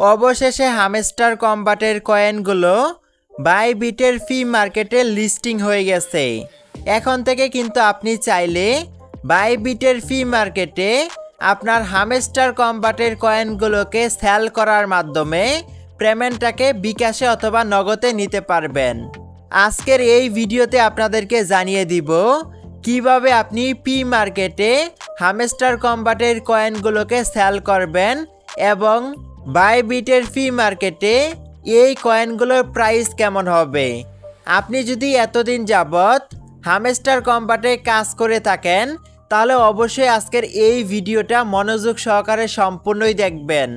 অবশেষে হামস্টার কম্বাটের কয়েনগুলো বাইবিটের ফি মার্কেটে লিস্টিং হয়ে গেছে। এখন থেকে কিন্তু আপনি চাইলে বাইবিটের ফি মার্কেটে আপনার হামস্টার কম্বাটের কয়েনগুলোকে সেল করার মাধ্যমে পেমেন্টটাকে বিকাশে অথবা নগদে নিতে পারবেন। আজকের এই ভিডিওতে আপনাদেরকে জানিয়ে দিব কিভাবে আপনি পি মার্কেটে হামস্টার কম্বাটের কয়েনগুলোকে সেল করবেন এবং বাইবিটের ফি মার্কেটে এই কয়েনগুলোর প্রাইস কেমন হবে। আপনি যদি এতদিন যাবত হামস্টার কম্বাটে কাজ করে থাকেন তাহলে অবশ্যই আজকের এই ভিডিওটা মনোযোগ সহকারে সম্পূর্ণই দেখবেন।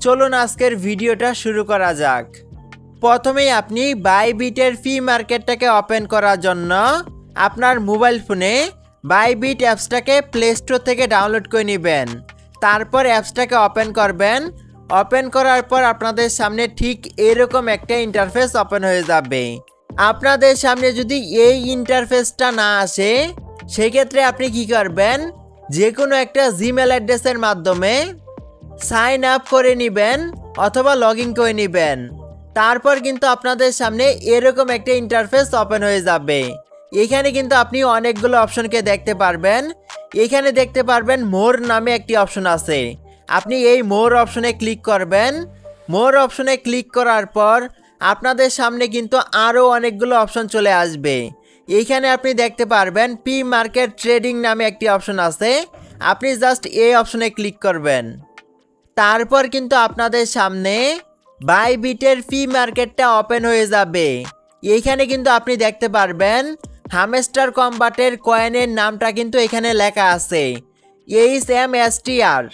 চলুন আজকের ভিডিওটা শুরু করা যাক। প্রথমেই আপনি বাইবিটের ফি মার্কেটটাকে ওপেন করার জন্য আপনার মোবাইল ফোনে বাইবিট অ্যাপসটাকে প্লে স্টোর থেকে ডাউনলোড করে নেবেন। তারপর অ্যাপসটাকে ওপেন করবেন। ওপেন করার পর আপনাদের সামনে ঠিক এরকম একটা ইন্টারফেস ওপেন হয়ে যাবে। আপনাদের সামনে যদি এই ইন্টারফেসটা না আসে সেক্ষেত্রে আপনি কি করবেন, যে কোনো একটা জিমেল অ্যাড্রেসের মাধ্যমে সাইন আপ করে নেবেন অথবা লগ ইন করে নেবেন। তারপর কিন্তু আপনাদের সামনে এরকম একটা ইন্টারফেস ওপেন হয়ে যাবে। এখানে কিন্তু আপনি অনেকগুলো অপশনকে দেখতে পারবেন। এখানে দেখতে পারবেন মোর নামে একটি অপশন আছে। আপনি এই মোর অপশনে ক্লিক করবেন। মোর অপশনে ক্লিক করার পর আপনাদের সামনে কিন্তু আরও অনেকগুলো অপশন চলে আসবে। এইখানে আপনি দেখতে পারবেন পি মার্কেট ট্রেডিং নামে একটি অপশন আছে। আপনি জাস্ট এই অপশনে ক্লিক করবেন। তারপর কিন্তু আপনাদের সামনে বাইবিটের ফি মার্কেটটা ওপেন হয়ে যাবে। এইখানে কিন্তু আপনি দেখতে পারবেন হামস্টার কম্বাটের কয়েনের নামটা কিন্তু এখানে লেখা আছে HMSTR।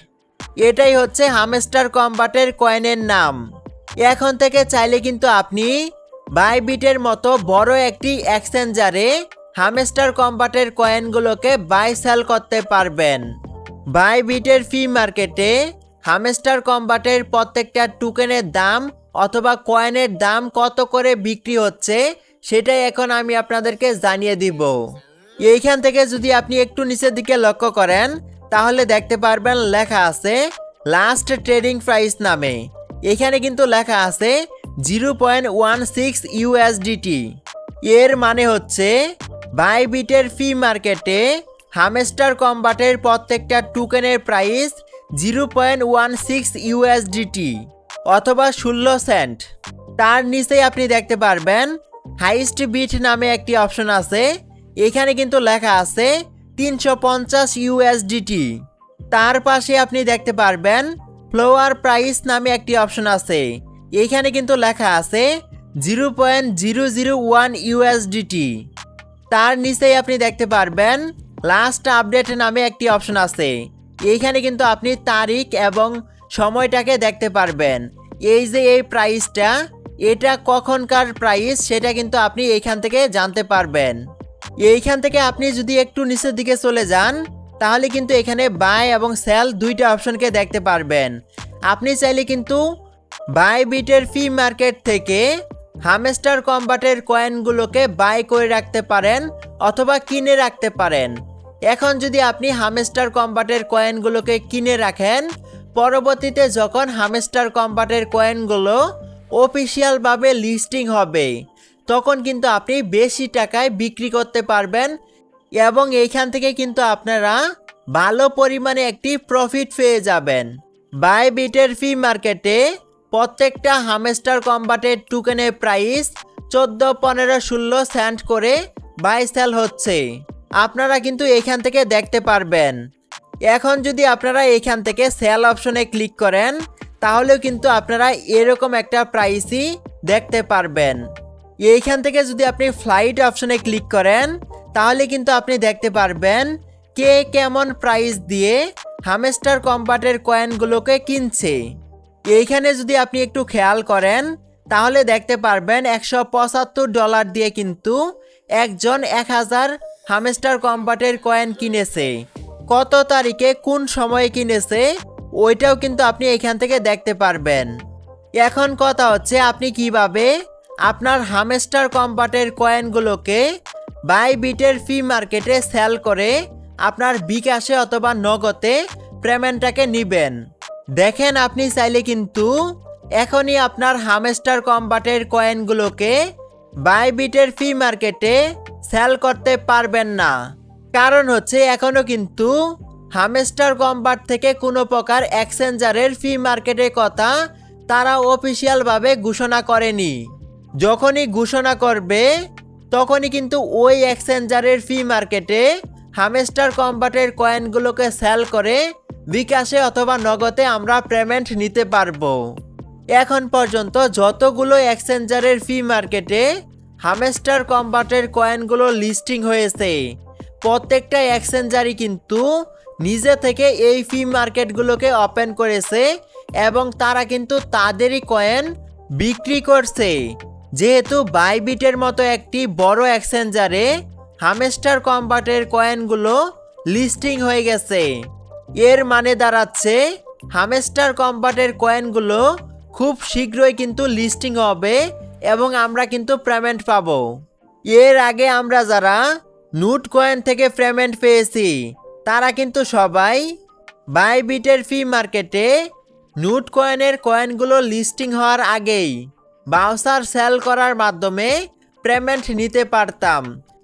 এটাই হচ্ছে হামস্টার কম্বাটের কয়েনের নাম। এখন থেকে চাইলে কিন্তু আপনি বাইবিটের মতো বড় একটি এক্সচেঞ্জারে হামস্টার কম্বাটের কয়েনগুলোকে বাই সেল করতে পারবেন। বাইবিটের ফি মার্কেটে হামস্টার কম্বাটের প্রত্যেকটা টোকেনের দাম অথবা কয়েনের দাম কত করে বিক্রি হচ্ছে সেটাই এখন আমি আপনাদেরকে জানিয়ে দিব। এইখান থেকে যদি আপনি একটু নিচের দিকে লক্ষ্য করেন তাহলে দেখতে পারবেন লেখা আছে লাস্ট ট্রেডিং প্রাইস নামে। এখানে কিন্তু লেখা আছে 0.16 USDT। এর মানে হচ্ছে বাইবিটের ফি মার্কেটে হামস্টার কম্বাটের প্রত্যেকটা টোকেনের প্রাইস 0.16 USDT অথবা 16 সেন্ট। তার নিচেই আপনি দেখতে পারবেন হাইস্ট বিট নামে একটি অপশন আছে। এখানে কিন্তু লেখা আছে 350 USDT। তার পাশে আপনি দেখতে পারবেন ফ্লোয়ার প্রাইস নামে একটি অপশন আছে। এখানে কিন্তু লেখা আছে 0.001 USDT। তার নিচেই আপনি দেখতে পারবেন লাস্ট আপডেট নামে একটি অপশন আছে। এইখানে কিন্তু আপনি তারিখ এবং সময়টাকে দেখতে পারবেন। এই যে এই প্রাইসটা এটা কখনকার প্রাইস সেটা কিন্তু আপনি এইখান থেকে জানতে পারবেন। এইখান থেকে আপনি যদি একটু নিচের দিকে চলে যান তাহলে কিন্তু এখানে বাই এবং সেল দুইটা অপশনকে দেখতে পারবেন। আপনি চাইলে কিন্তু বাইবিটের ফি মার্কেট থেকে হামস্টার কম্বাটের কয়েনগুলোকে বাই করে রাখতে পারেন অথবা কিনে রাখতে পারেন। এখন যদি আপনি হামস্টার কম্বাটের কয়েনগুলোকে কিনে রাখেন, পরবর্তীতে যখন হামস্টার কম্বাটের কয়েনগুলো অফিসিয়ালভাবে লিস্টিং হবে তখন কিন্তু আপনি বেশি টাকায় বিক্রি করতে পারবেন এবং এইখান থেকে কিন্তু আপনারা ভালো পরিমাণে একটি প্রফিট পেয়ে যাবেন। বাইবিটের ফি মার্কেটে প্রত্যেকটা হামস্টার কম্বাটের টোকেনের প্রাইস 14, 15, 16 সেন্ট করে বাই সেল হচ্ছে। আপনারা কিন্তু এইখান থেকে দেখতে পারবেন। এখন যদি আপনারা এইখান থেকে সেল অপশনে ক্লিক করেন তাহলেও কিন্তু আপনারা এরকম একটা প্রাইসই দেখতে পারবেন। এইখান থেকে যদি আপনি ফ্লাইট অপশনে ক্লিক করেন তাহলে কিন্তু আপনি দেখতে পারবেন কে কেমন প্রাইস দিয়ে হামস্টার কম্বাটের কয়েনগুলোকে কিনছে। এইখানে যদি আপনি একটু খেয়াল করেন তাহলে দেখতে পারবেন $175 দিয়ে কিন্তু একজন 1000 হামস্টার কম্বাটের কয়েন কিনেছে। কত তারিখে কোন সময়ে কিনেছে ওইটাও কিন্তু আপনি এখান থেকে দেখতে পারবেন। এখন কথা হচ্ছে আপনি কিভাবে আপনার হামস্টার কম্বাটের কয়েনগুলোকে বাইবিটের ফি মার্কেটে সেল করে আপনার বিকাশে অথবা নগদে পেমেন্টটাকে নেবেন। দেখেন আপনি চাইলে কিন্তু এখনই আপনার হামস্টার কম্বাটের কয়েনগুলোকে বাইবিটের ফ্রি মার্কেটে সেল করতে পারবেন না। কারণ হচ্ছে এখনো কিন্তু হামস্টার কম্বাট থেকে কোনো প্রকার এক্সচেঞ্জারের ফ্রি মার্কেটের কথা তারা অফিসিয়ালভাবে ঘোষণা করেনি। যখনই ঘোষণা করবে তখনই কিন্তু ওই এক্সচেঞ্জারের ফ্রি মার্কেটে হামস্টার কম্বাটের কয়েনগুলোকে সেল করে বিকাশে অথবা নগদে আমরা পেমেন্ট নিতে পারবো। এখন পর্যন্ত যতগুলো এক্সচেঞ্জারের ফ্রি মার্কেটে হামস্টার কম্বাটের কয়েনগুলো লিস্টিং হয়েছে প্রত্যেকটা এক্সচেঞ্জারই কিন্তু নিজে থেকে এই ফ্রি মার্কেটগুলোকে ওপেন করেছে এবং তারা কিন্তু তাদেরই কয়েন বিক্রি করছে। যেহেতু বাইবিটের মতো একটি বড় এক্সচেঞ্জারে হামস্টার কম্বাটের কয়েনগুলো লিস্টিং হয়ে গেছে, এর মানে দাঁড়াচ্ছে হামস্টার কম্বাটের কয়েনগুলো খুব শীঘ্রই কিন্তু লিস্টিং হবে এবং আমরা কিন্তু পেমেন্ট পাবো। এর আগে আমরা যারা নুট কয়েন থেকে পেমেন্ট পেয়েছি তারা কিন্তু সবাই বাইবিটের ফ্রি মার্কেটে নুট কয়েনের কয়েনগুলো লিস্টিং হওয়ার আগেই বাউচার সেল করার মাধ্যমে পেমেন্ট নিতে পারতাম।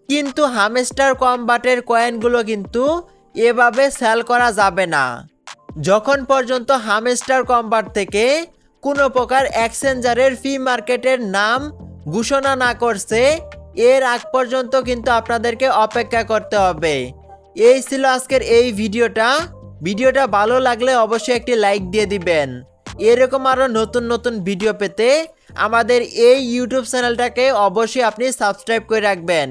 কিন্তু হামস্টার কম্বাটের কয়েনগুলো কিন্তু এভাবে সেল করা যাবে না। যখন পর্যন্ত হামস্টার কম্বাট থেকে কোনো প্রকার এক্সচেঞ্জারের ফ্রি মার্কেটের নাম ঘোষণা না করছে এর আগ পর্যন্ত কিন্তু আপনাদেরকে অপেক্ষা করতে হবে। এই ছিল আজকের এই ভিডিওটা ভালো লাগলে অবশ্যই একটি লাইক দিয়ে দিবেন। এরকম আরও নতুন নতুন ভিডিও পেতে আমাদের এই ইউটিউব চ্যানেলটাকে অবশ্যই আপনি সাবস্ক্রাইব করে রাখবেন।